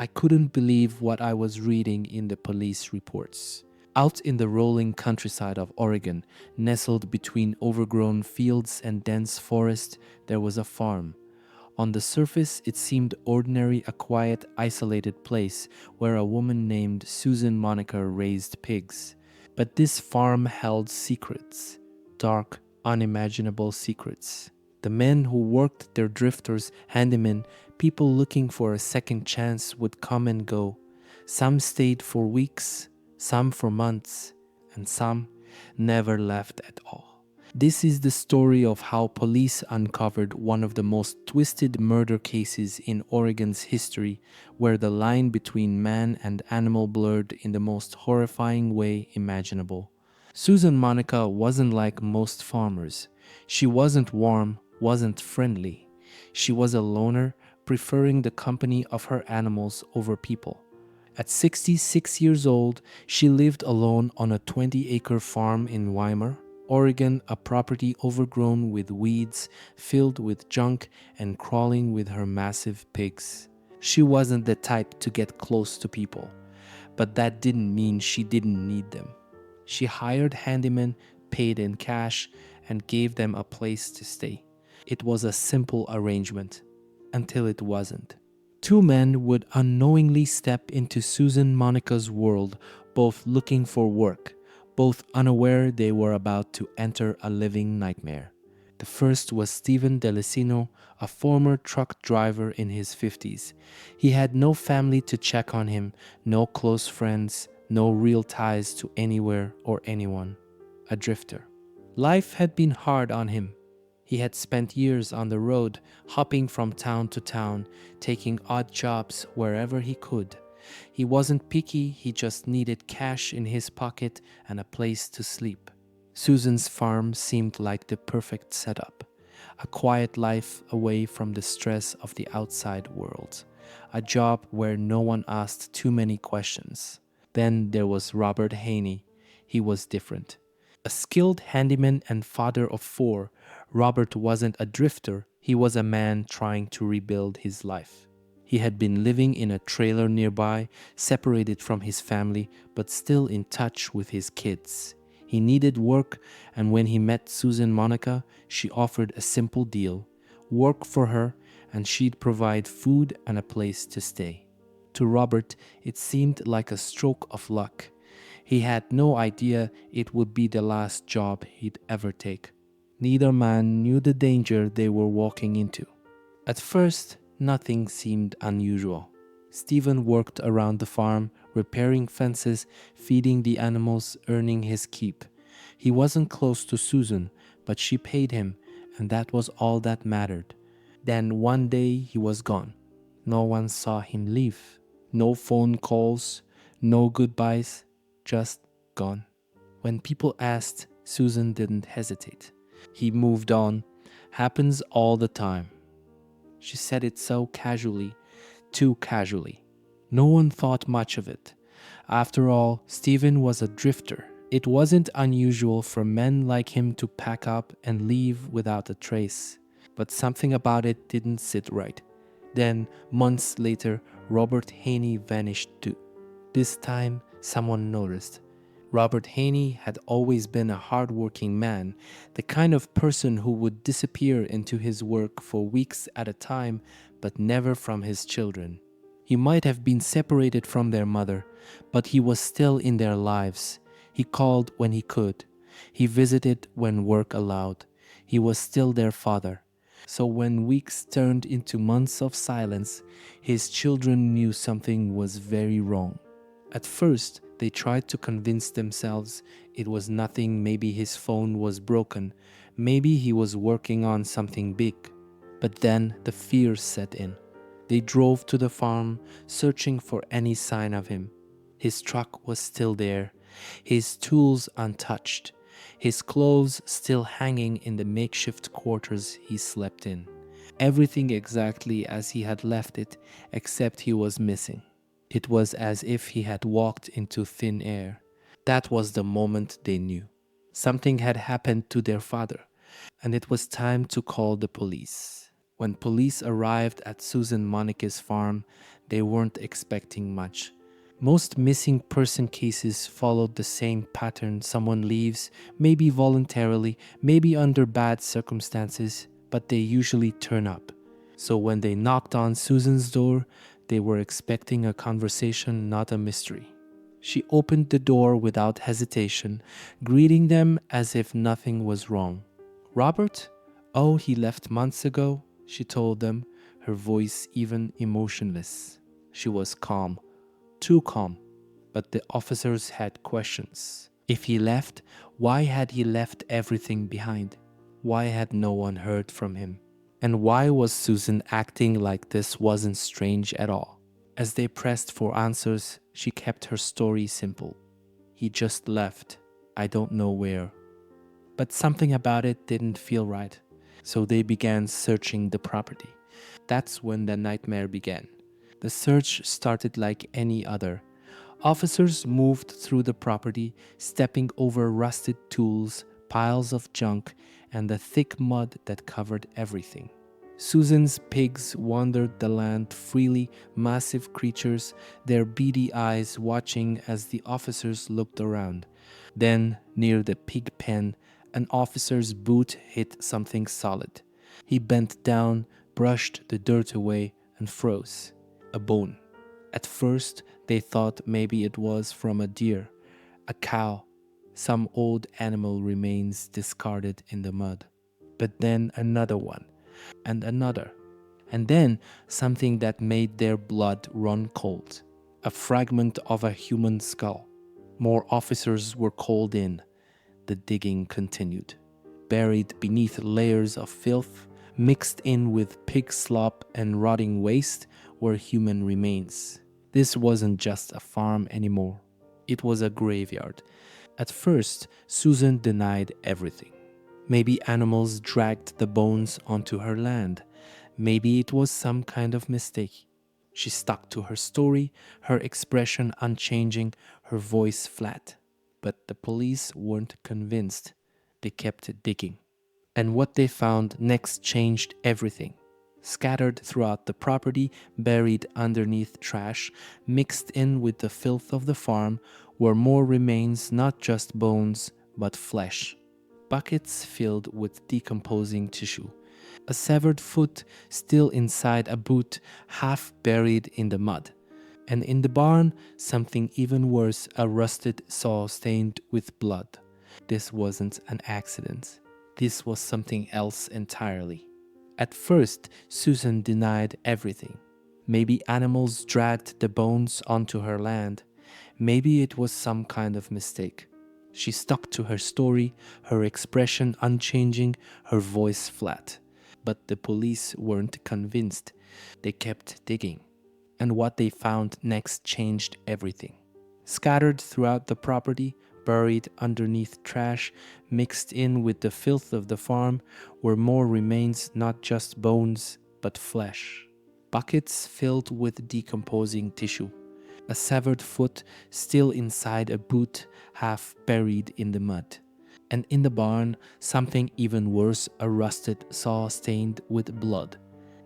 I couldn't believe what I was reading in the police reports. Out in the rolling countryside of Oregon, nestled between overgrown fields and dense forest, there was a farm. On the surface, it seemed ordinary, a quiet, isolated place where a woman named Susan Monica raised pigs. But this farm held secrets, dark, unimaginable secrets. The men who worked there, drifters, handymen, people looking for a second chance, would come and go. Some stayed for weeks, some for months, and some never left at all. This is the story of how police uncovered one of the most twisted murder cases in Oregon's history, where the line between man and animal blurred in the most horrifying way imaginable. Susan Monica wasn't like most farmers. She wasn't warm, wasn't friendly. She was a loner, preferring the company of her animals over people. At 66 years old, she lived alone on a 20-acre farm in Weimar, Oregon, a property overgrown with weeds, filled with junk, and crawling with her massive pigs. She wasn't the type to get close to people, but that didn't mean she didn't need them. She hired handymen, paid in cash, and gave them a place to stay. It was a simple arrangement, until it wasn't. Two men would unknowingly step into Susan Monica's world, both looking for work, both unaware they were about to enter a living nightmare. The first was Stephen Delicino, a former truck driver in his 50s. He had no family to check on him, no close friends, no real ties to anywhere or anyone. A drifter. Life had been hard on him. He had spent years on the road, hopping from town to town, taking odd jobs wherever he could. He wasn't picky, he just needed cash in his pocket and a place to sleep. Susan's farm seemed like the perfect setup. A quiet life away from the stress of the outside world. A job where no one asked too many questions. Then there was Robert Haney. He was different. A skilled handyman and father of four, Robert wasn't a drifter, he was a man trying to rebuild his life. He had been living in a trailer nearby, separated from his family, but still in touch with his kids. He needed work, and when he met Susan Monica, she offered a simple deal: work for her, and she'd provide food and a place to stay. To Robert, it seemed like a stroke of luck. He had no idea it would be the last job he'd ever take. Neither man knew the danger they were walking into. At first, nothing seemed unusual. Stephen worked around the farm, repairing fences, feeding the animals, earning his keep. He wasn't close to Susan, but she paid him, and that was all that mattered. Then one day he was gone. No one saw him leave. No phone calls, no goodbyes, just gone. When people asked, Susan didn't hesitate. He moved on. Happens all the time. She said it so casually, too casually. No one thought much of it. After all, Stephen was a drifter. It wasn't unusual for men like him to pack up and leave without a trace. But something about it didn't sit right. Then, months later, Robert Haney vanished too. This time, someone noticed. Robert Haney had always been a hard-working man, the kind of person who would disappear into his work for weeks at a time, but never from his children. He might have been separated from their mother, but he was still in their lives. He called when he could. He visited when work allowed. He was still their father. So when weeks turned into months of silence, his children knew something was very wrong. At first, they tried to convince themselves it was nothing. Maybe his phone was broken. Maybe he was working on something big. But then the fear set in. They drove to the farm, searching for any sign of him. His truck was still there, his tools untouched, his clothes still hanging in the makeshift quarters he slept in. Everything exactly as he had left it, except he was missing. It was as if he had walked into thin air. That was the moment they knew. Something had happened to their father, and it was time to call the police. When police arrived at Susan Monica's farm, They weren't expecting much. Most missing person cases followed the same pattern. Someone leaves, maybe voluntarily, maybe under bad circumstances, but they usually turn up. So when they knocked on Susan's door, they were expecting a conversation, not a mystery. She opened the door without hesitation, greeting them as if nothing was wrong. Robert? Oh, he left months ago, she told them, her voice even emotionless. She was calm, too calm, but the officers had questions. If he left, why had he left everything behind? Why had no one heard from him? And why was Susan acting like this wasn't strange at all? As they pressed for answers, she kept her story simple. He just left. I don't know where. But something about it didn't feel right. So they began searching the property. That's when the nightmare began. The search started like any other. Officers moved through the property, stepping over rusted tools, piles of junk, and the thick mud that covered everything. Susan's pigs wandered the land freely, massive creatures, their beady eyes watching as the officers looked around. Then, near the pig pen, an officer's boot hit something solid. He bent down, brushed the dirt away, and froze. A bone. At first, they thought maybe it was from a deer, a cow, some old animal remains discarded in the mud. But then another one, and another, and then something that made their blood run cold. A fragment of a human skull. More officers were called in. The digging continued. Buried beneath layers of filth, mixed in with pig slop and rotting waste, were human remains. This wasn't just a farm anymore. It was a graveyard. At first, Susan denied everything. Maybe animals dragged the bones onto her land. Maybe it was some kind of mistake. She stuck to her story, her expression unchanging, her voice flat. But the police weren't convinced. They kept digging. And what they found next changed everything. Scattered throughout the property, buried underneath trash, mixed in with the filth of the farm, were more remains, not just bones, but flesh. Buckets filled with decomposing tissue. A severed foot still inside a boot, half buried in the mud. And in the barn, something even worse, a rusted saw stained with blood. This wasn't an accident. This was something else entirely. At first, Susan denied everything. Maybe animals dragged the bones onto her land. Maybe it was some kind of mistake. She stuck to her story, her expression unchanging, her voice flat. But the police weren't convinced. They kept digging. And what they found next changed everything. Scattered throughout the property, buried underneath trash, mixed in with the filth of the farm, were more remains, not just bones, but flesh. Buckets filled with decomposing tissue. A severed foot still inside a boot, half buried in the mud. And in the barn, something even worse, a rusted saw stained with blood.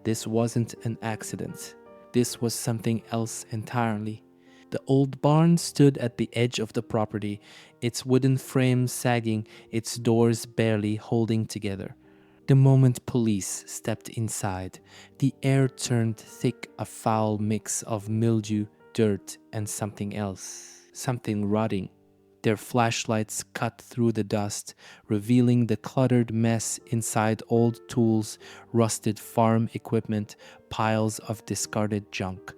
This wasn't an accident. This was something else entirely. The old barn stood at the edge of the property, its wooden frame sagging, its doors barely holding together. The moment police stepped inside, the air turned thick, a foul mix of mildew, dirt, and something else, something rotting. Their flashlights cut through the dust, revealing the cluttered mess inside old tools, rusted farm equipment, piles of discarded junk.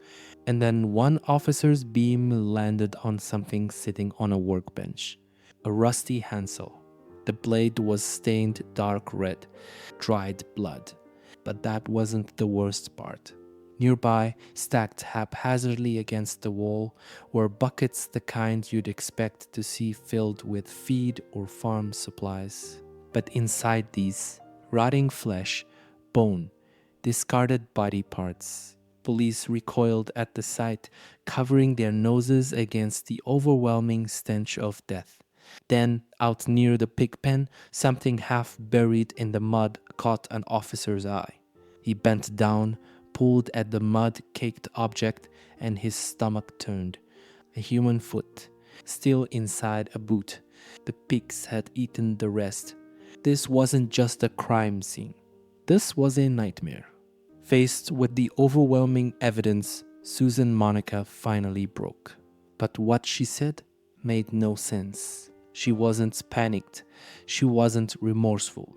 And then one officer's beam landed on something sitting on a workbench. A rusty handsaw. The blade was stained dark red, dried blood. But that wasn't the worst part. Nearby, stacked haphazardly against the wall, were buckets the kind you'd expect to see filled with feed or farm supplies. But inside these, rotting flesh, bone, discarded body parts. Police recoiled at the sight, covering their noses against the overwhelming stench of death. Then, out near the pig pen, something half buried in the mud caught an officer's eye. He bent down, pulled at the mud-caked object and his stomach turned. A human foot, still inside a boot. The pigs had eaten the rest. This wasn't just a crime scene. This was a nightmare. Faced with the overwhelming evidence, Susan Monica finally broke. But what she said made no sense. She wasn't panicked. She wasn't remorseful.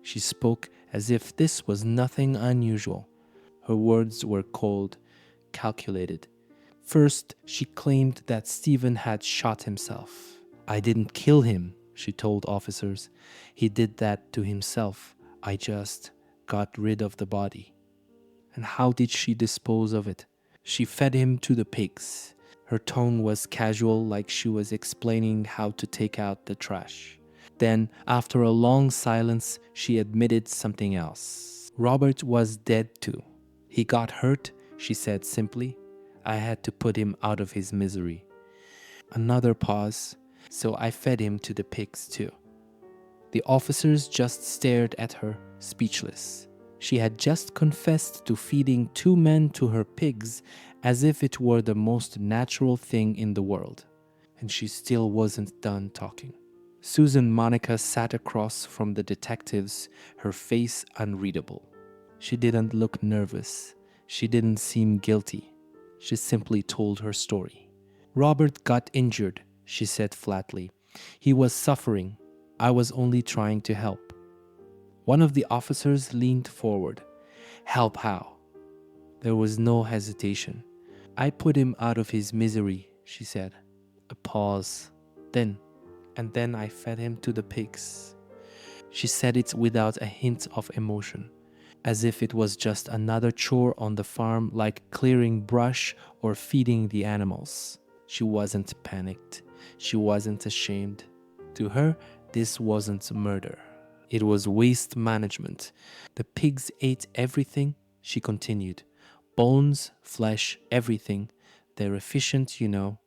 She spoke as if this was nothing unusual. Her words were cold, calculated. First, she claimed that Stephen had shot himself. "I didn't kill him," she told officers. "He did that to himself. I just got rid of the body." And how did she dispose of it? She fed him to the pigs. Her tone was casual, like she was explaining how to take out the trash. Then, after a long silence, she admitted something else. Robert was dead too. "He got hurt," she said simply. "I had to put him out of his misery." Another pause. "So I fed him to the pigs too." The officers just stared at her, speechless. She had just confessed to feeding 2 men to her pigs as if it were the most natural thing in the world. And she still wasn't done talking. Susan Monica sat across from the detectives, her face unreadable. She didn't look nervous. She didn't seem guilty. She simply told her story. "Robert got injured," she said flatly. "He was suffering. I was only trying to help." One of the officers leaned forward. "Help how?" There was no hesitation. "I put him out of his misery," she said. A pause. Then I fed him to the pigs." She said it without a hint of emotion, as if it was just another chore on the farm, like clearing brush or feeding the animals. She wasn't panicked. She wasn't ashamed. To her, this wasn't murder. It was waste management. "The pigs ate everything," she continued. "Bones, flesh, everything. They're efficient, you know."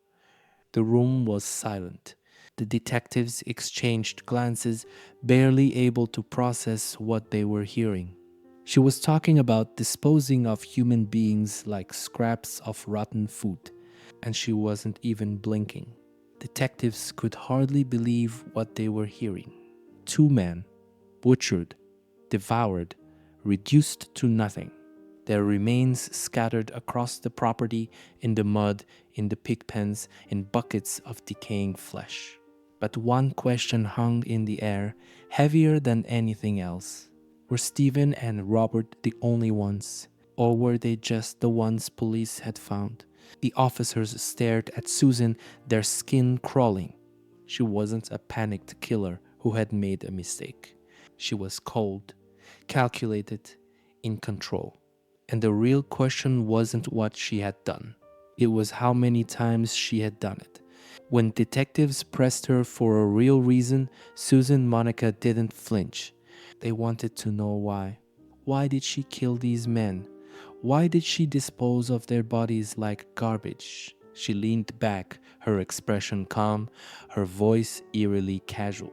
The room was silent. The detectives exchanged glances, barely able to process what they were hearing. She was talking about disposing of human beings like scraps of rotten food, and she wasn't even blinking. Detectives could hardly believe what they were hearing. 2 men, butchered, devoured, reduced to nothing. Their remains scattered across the property, in the mud, in the pig pens, in buckets of decaying flesh. But one question hung in the air, heavier than anything else. Were Stephen and Robert the only ones, or were they just the ones police had found? The officers stared at Susan, their skin crawling. She wasn't a panicked killer who had made a mistake. She was cold, calculated, in control. And the real question wasn't what she had done. It was how many times she had done it. When detectives pressed her for a real reason, Susan Monica didn't flinch. They wanted to know why. Why did she kill these men? Why did she dispose of their bodies like garbage? She leaned back, her expression calm, her voice eerily casual.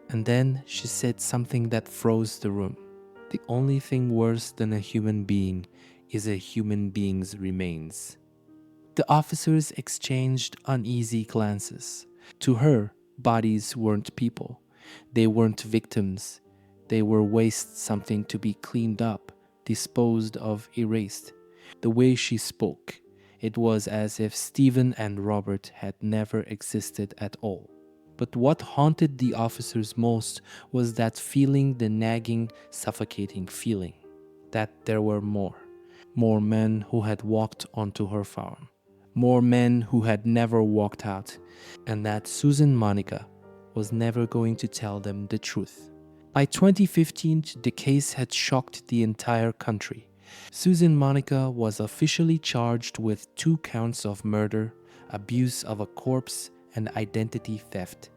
And then she said something that froze the room. "The only thing worse than a human being is a human being's remains." The officers exchanged uneasy glances. To her, bodies weren't people. They weren't victims. They were waste, something to be cleaned up, disposed of, erased. The way she spoke, it was as if Stephen and Robert had never existed at all. But what haunted the officers most was that feeling, the nagging, suffocating feeling, that there were more. More men who had walked onto her farm. More men who had never walked out, and that Susan Monica was never going to tell them the truth. By 2015, the case had shocked the entire country. Susan Monica was officially charged with 2 counts of murder, abuse of a corpse, and identity theft.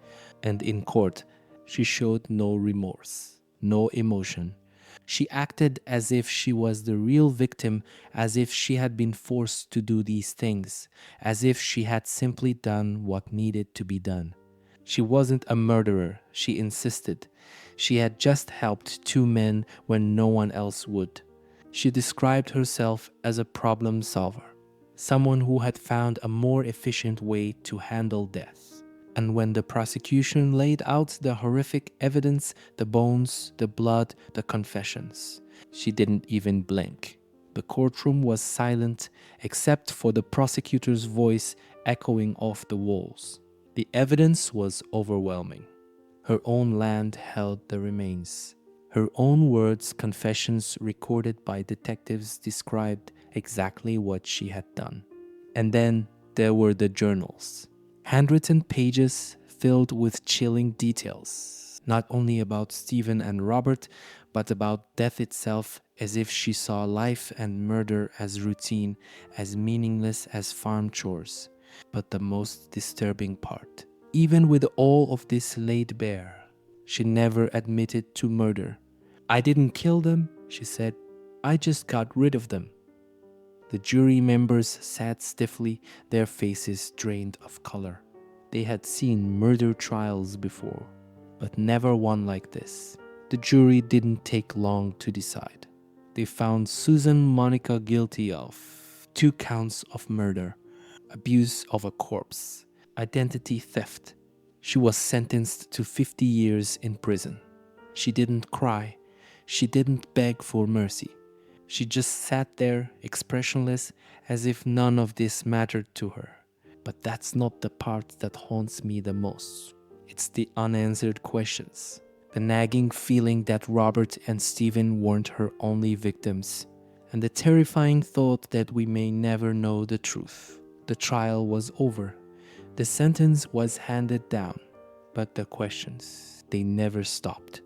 And in court, she showed no remorse, no emotion. She acted as if she was the real victim, as if she had been forced to do these things, as if she had simply done what needed to be done. She wasn't a murderer, she insisted. She had just helped 2 men when no one else would. She described herself as a problem solver, someone who had found a more efficient way to handle death. And when the prosecution laid out the horrific evidence, the bones, the blood, the confessions, she didn't even blink. The courtroom was silent except for the prosecutor's voice echoing off the walls. The evidence was overwhelming. Her own land held the remains. Her own words, confessions recorded by detectives described exactly what she had done. And then there were the journals. Handwritten pages filled with chilling details, not only about Stephen and Robert, but about death itself, as if she saw life and murder as routine, as meaningless as farm chores. But the most disturbing part, even with all of this laid bare, she never admitted to murder. "I didn't kill them," she said. "I just got rid of them." The jury members sat stiffly, their faces drained of color. They had seen murder trials before, but never one like this. The jury didn't take long to decide. They found Susan Monica guilty of 2 counts of murder, abuse of a corpse, identity theft. She was sentenced to 50 years in prison. She didn't cry. She didn't beg for mercy. She just sat there, expressionless, as if none of this mattered to her. But that's not the part that haunts me the most. It's the unanswered questions. The nagging feeling that Robert and Stephen weren't her only victims. And the terrifying thought that we may never know the truth. The trial was over. The sentence was handed down. But the questions, they never stopped.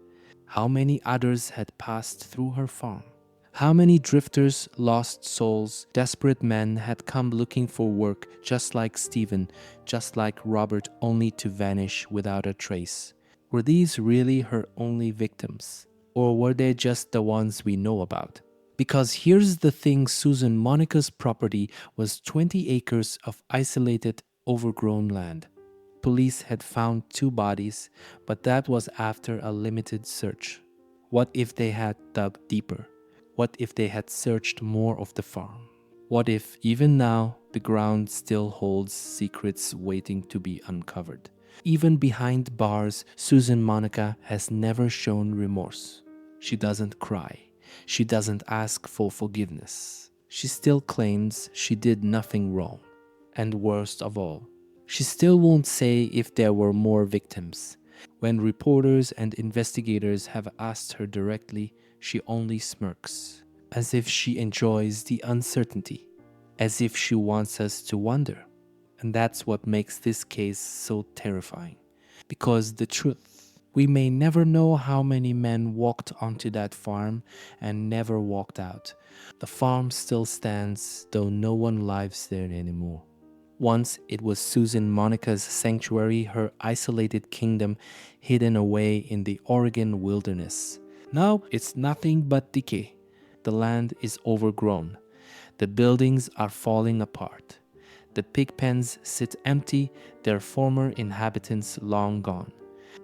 How many others had passed through her farm? How many drifters, lost souls, desperate men had come looking for work just like Stephen, just like Robert, only to vanish without a trace? Were these really her only victims? Or were they just the ones we know about? Because here's the thing, Susan Monica's property was 20 acres of isolated, overgrown land. Police had found 2 bodies, but that was after a limited search. What if they had dug deeper? What if they had searched more of the farm? What if, even now, the ground still holds secrets waiting to be uncovered? Even behind bars, Susan Monica has never shown remorse. She doesn't cry. She doesn't ask for forgiveness. She still claims she did nothing wrong. And worst of all, she still won't say if there were more victims. When reporters and investigators have asked her directly, she only smirks, as if she enjoys the uncertainty, as if she wants us to wonder. And that's what makes this case so terrifying. Because the truth, we may never know how many men walked onto that farm and never walked out. The farm still stands, though no one lives there anymore. Once it was Susan Monica's sanctuary, her isolated kingdom hidden away in the Oregon wilderness. Now it's nothing but decay. The land is overgrown. The buildings are falling apart. The pigpens sit empty, their former inhabitants long gone.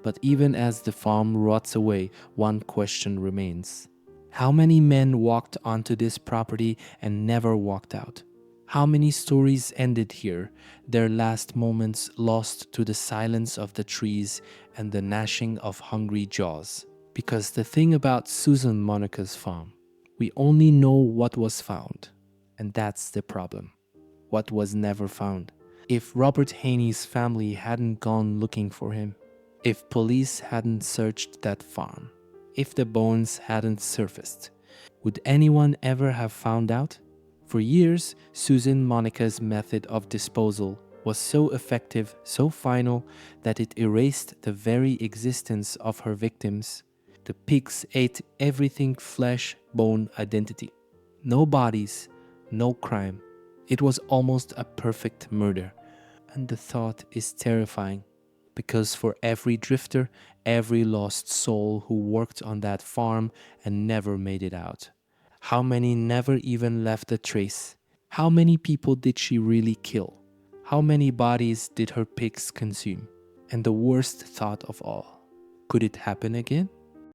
But even as the farm rots away, one question remains. How many men walked onto this property and never walked out? How many stories ended here, their last moments lost to the silence of the trees and the gnashing of hungry jaws? Because the thing about Susan Monica's farm, we only know what was found. And that's the problem. What was never found. If Robert Haney's family hadn't gone looking for him, if police hadn't searched that farm, if the bones hadn't surfaced, would anyone ever have found out? For years, Susan Monica's method of disposal was so effective, so final, that it erased the very existence of her victims. The pigs ate everything flesh, bone, identity. No bodies, no crime. It was almost a perfect murder. And the thought is terrifying, because for every drifter, every lost soul who worked on that farm and never made it out, how many never even left a trace? How many people did she really kill? How many bodies did her pigs consume? And the worst thought of all, could it happen again?